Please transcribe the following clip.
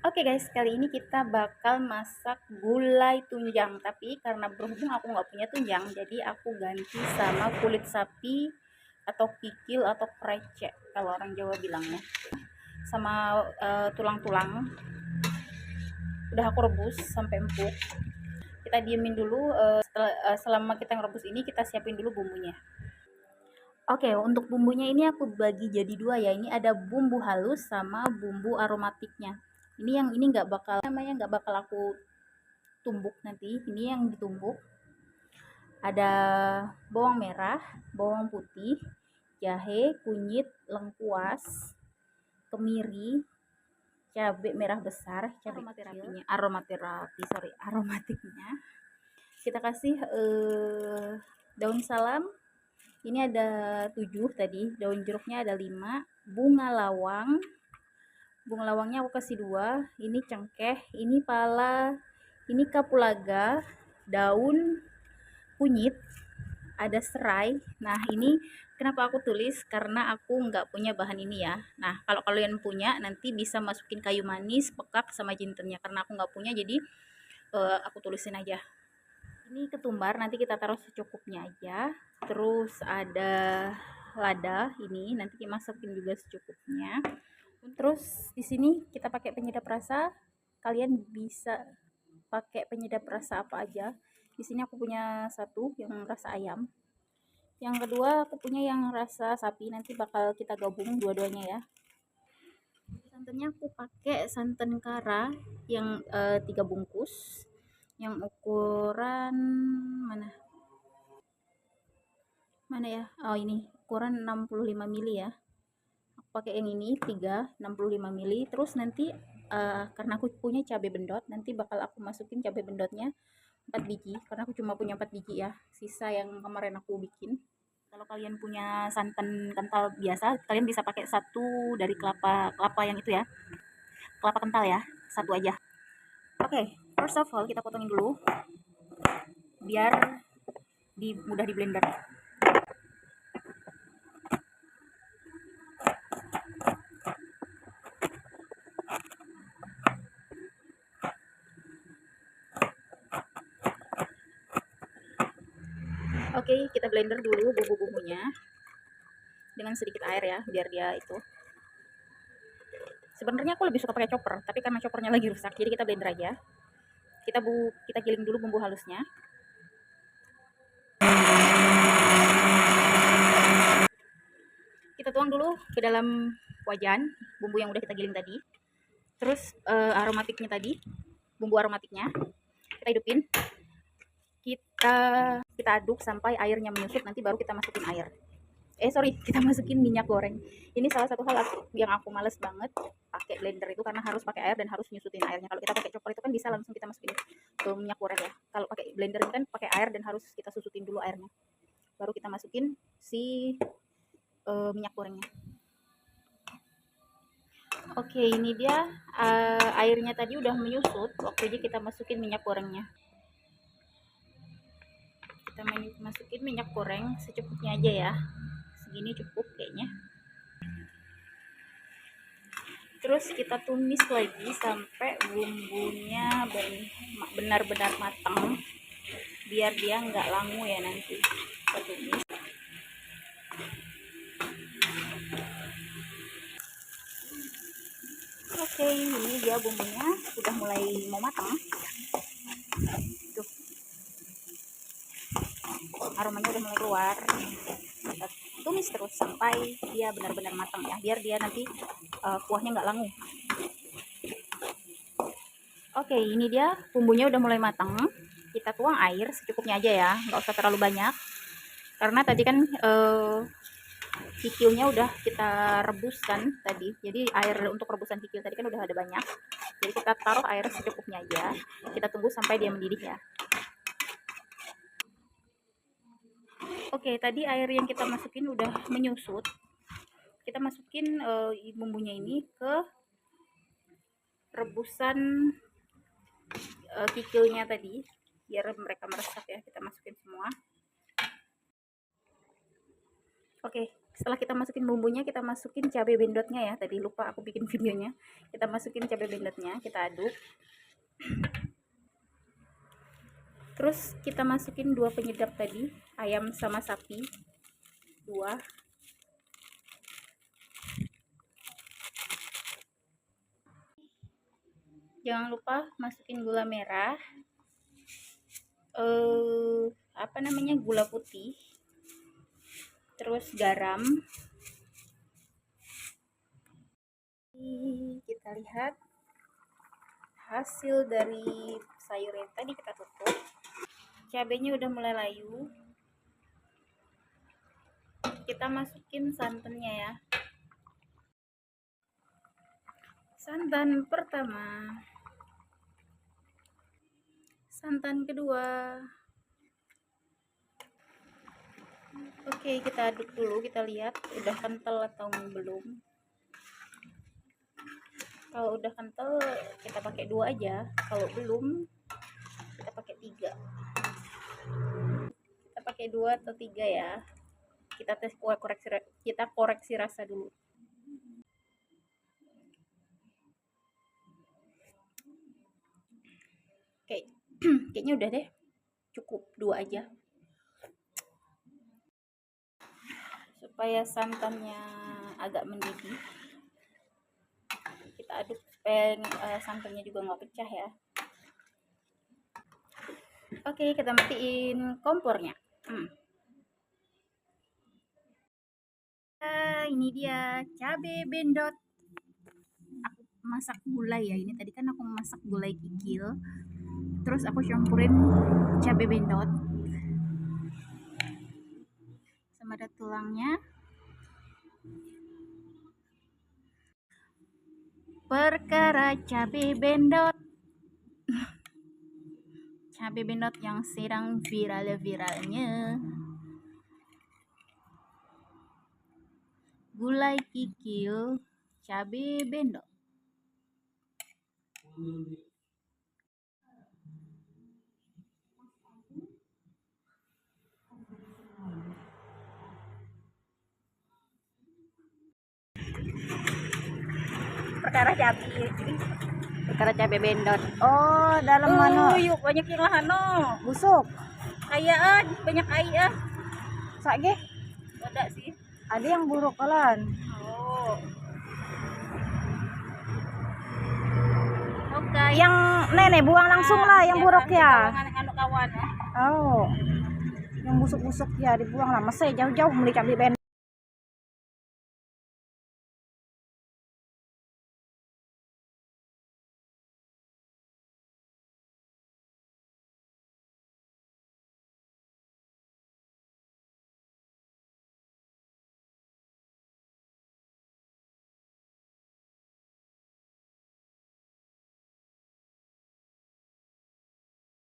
Oke guys, kali ini kita bakal masak gulai tunjang. Tapi karena berhubung aku nggak punya tunjang, jadi aku ganti sama kulit sapi atau kikil atau krecek kalau orang Jawa bilangnya. Sama tulang-tulang. Udah aku rebus sampai empuk. Kita diemin dulu. Selama kita ngerebus ini kita siapin dulu bumbunya. Oke, untuk bumbunya ini aku bagi jadi dua ya. Ini ada bumbu halus sama bumbu aromatiknya. Ini nggak bakal aku tumbuk nanti. Ini yang ditumbuk. Ada bawang merah, bawang putih, jahe, kunyit, lengkuas, kemiri, cabai merah besar, cabai terapinya, aromatiknya. Kita kasih daun salam. Ini ada 7 tadi, daun jeruknya ada 5, bunga lawangnya aku kasih 2, ini cengkeh, ini pala, ini kapulaga, daun kunyit, ada serai. Nah ini kenapa aku tulis, karena aku nggak punya bahan ini ya. Nah kalau kalian punya nanti bisa masukin kayu manis, pekak, sama jintennya. Karena aku nggak punya jadi aku tulisin aja. Ini ketumbar, nanti kita taruh secukupnya aja. Terus ada lada, ini nanti dimasukin juga secukupnya. Terus di sini kita pakai penyedap rasa. Kalian bisa pakai penyedap rasa apa aja. Di sini aku punya satu yang rasa ayam. Yang kedua aku punya yang rasa sapi. Nanti bakal kita gabung dua-duanya ya. Santannya aku pakai santan kara yang 3 bungkus. Yang ukuran mana ya, oh ini ukuran 65 mili ya. Aku pakai yang ini 65 mili. Terus nanti karena aku punya cabai bendot, nanti bakal aku masukin cabai bendotnya 4 biji karena aku cuma punya 4 biji ya, sisa yang kemarin aku bikin. Kalau kalian punya santan kental biasa, kalian bisa pakai satu dari kelapa yang itu ya, kelapa kental ya, satu aja. Oke, first of all kita potongin dulu biar mudah di blender. Oke, kita blender dulu bumbu-bumbunya dengan sedikit air ya, biar dia itu. Sebenarnya aku lebih suka pakai chopper, tapi karena choppernya lagi rusak, jadi kita blender aja. Kita giling dulu bumbu halusnya. Kita tuang dulu ke dalam wajan bumbu yang udah kita giling tadi. Terus aromatiknya tadi, bumbu aromatiknya kita hidupin. Kita aduk sampai airnya menyusut, nanti baru kita masukin air. Kita masukin minyak goreng. Ini salah satu hal yang aku males banget pakai blender itu, karena harus pakai air dan harus nyusutin airnya. Kalau kita pakai chopper itu kan bisa langsung kita masukin ke minyak goreng ya. Kalau pakai blender itu kan pakai air dan harus kita susutin dulu airnya. Baru kita masukin si minyak gorengnya. Oke, ini dia airnya tadi udah menyusut. Waktu ini kita masukin minyak gorengnya. Kita masukin minyak goreng secukupnya aja ya. Segini cukup kayaknya. Terus kita tumis lagi sampai bumbunya benar-benar matang, biar dia nggak langu ya nanti. Kita tumis. Oke, ini dia bumbunya udah mulai mau matang. Tuh, aromanya udah mulai keluar. Kita tumis terus sampai dia benar-benar matang ya, biar dia nanti kuahnya nggak langu. Oke, ini dia bumbunya udah mulai matang. Kita tuang air secukupnya aja ya, nggak usah terlalu banyak. Karena tadi kan kikilnya udah kita rebuskan tadi. Jadi air untuk rebusan kikil tadi kan udah ada banyak. Jadi kita taruh air secukupnya aja. Kita tunggu sampai dia mendidih ya. Oke, tadi air yang kita masukin udah menyusut. Kita masukin bumbunya ini ke rebusan kikilnya tadi, biar mereka meresap ya. Kita masukin semua. Oke, setelah kita masukin bumbunya, kita masukin cabai bendotnya ya. Tadi lupa aku bikin videonya. Kita masukin cabai bendotnya, kita aduk. Terus kita masukin 2 penyedap tadi, ayam sama sapi. 2. Jangan lupa masukin gula merah. Gula putih. Terus garam. Kita lihat hasil dari sayur yang tadi kita tutup. Cabenya udah mulai layu. Kita masukin santannya ya. Santan pertama, santan kedua. Oke, kita aduk dulu, kita lihat udah kental atau belum. Kalau udah kental kita pakai 2 aja, kalau belum kita pakai 3. Kita pakai 2 atau 3 ya. Kita tes koreksi rasa dulu. Oke, kayaknya udah deh, cukup 2 aja supaya santannya agak mendidih. Kita aduk supaya santannya juga nggak pecah ya. Oke, kita matiin kompornya. Ini dia cabai bendot. Aku masak gulai ya, ini tadi kan aku masak gulai kikil, terus aku campurin cabai bendot sama ada tulangnya. Perkara cabai bendot cabai bendot yang sedang viral-viralnya. Gulai kikil cabai bendot. Perkara cabai bendot. Oh, dalam mana? Yuk banyak yang lahano. Busuk. Kayak banyak air ah. Sakge? Ada sih. Ada yang buruk kalan. Oh. Oke. Yang nenek buang langsung lah, yang buruk ya. Kawan. Oh. Yang busuk-busuk ya dibuang lah. Masa jauh-jauh beli cabai bendot.